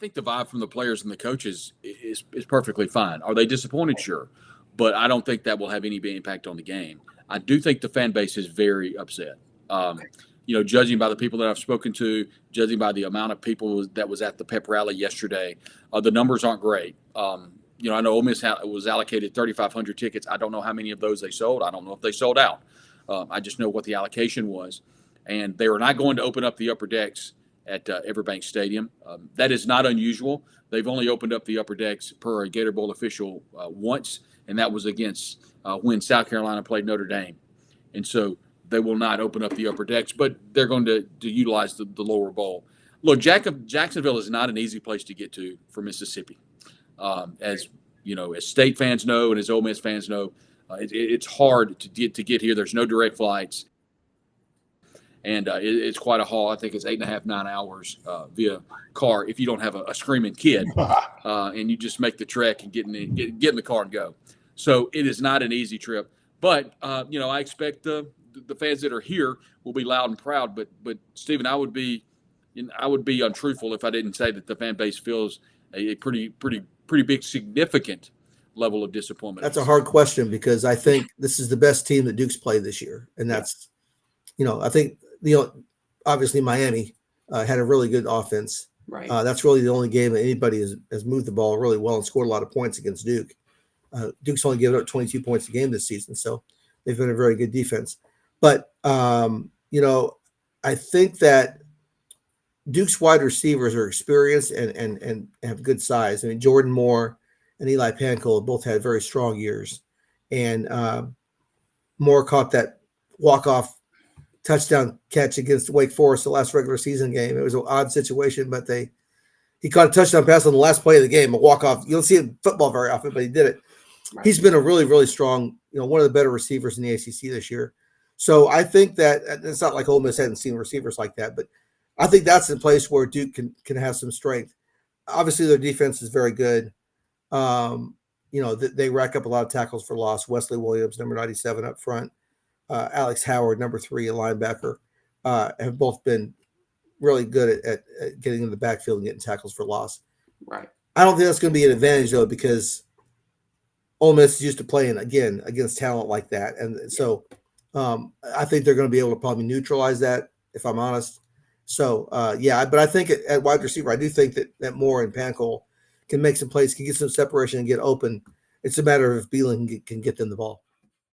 think the vibe from the players and the coaches is perfectly fine. Are they disappointed? Sure. But I don't think that will have any impact on the game. I do think the fan base is very upset. Judging by the people that I've spoken to, judging by the amount of people that was at the pep rally yesterday, the numbers aren't great. I know Ole Miss was allocated 3,500 tickets. I don't know how many of those they sold. I don't know if they sold out. I just know what the allocation was. And they were not going to open up the upper decks at Everbank Stadium. That is not unusual. They've only opened up the upper decks per a Gator Bowl official once, and that was against when South Carolina played Notre Dame. And so they will not open up the upper decks, but they're going to utilize the lower bowl. Look, Jacksonville is not an easy place to get to for Mississippi. As State fans know and as Ole Miss fans know, it's hard to get here. There's no direct flights. And it's quite a haul. I think it's 8.5, 9 hours via car if you don't have a screaming kid, and you just make the trek and get in the car and go. So it is not an easy trip. But I expect the fans that are here will be loud and proud. But Stephen, I would be untruthful if I didn't say that the fan base feels a pretty big, significant level of disappointment. That's a hard question because I think this is the best team that Duke's played this year, and that's I think. Obviously Miami had a really good offense. Right. That's really the only game that anybody has moved the ball really well and scored a lot of points against Duke. Duke's only given up 22 points a game this season, so they've been a very good defense. But I think that Duke's wide receivers are experienced and have good size. I mean, Jordan Moore and Eli Pankow both had very strong years, and Moore caught that walk-off touchdown catch against Wake Forest the last regular season game. It was an odd situation, but he caught a touchdown pass on the last play of the game, a walk-off. You don't see it in football very often, but he did it. Right. He's been a really, really strong, one of the better receivers in the ACC this year. So I think that it's not like Ole Miss hadn't seen receivers like that, but I think that's the place where Duke can have some strength. Obviously, their defense is very good. They rack up a lot of tackles for loss. Wesley Williams, number 97 up front. Alex Howard, number 3, a linebacker, have both been really good at getting in the backfield and getting tackles for loss. Right. I don't think that's going to be an advantage, though, because Ole Miss is used to playing, again, against talent like that. And so I think they're going to be able to probably neutralize that, if I'm honest. So, but I think at wide receiver, I do think that Moore and Pankow can make some plays, can get some separation and get open. It's a matter of if Beelan can get them the ball.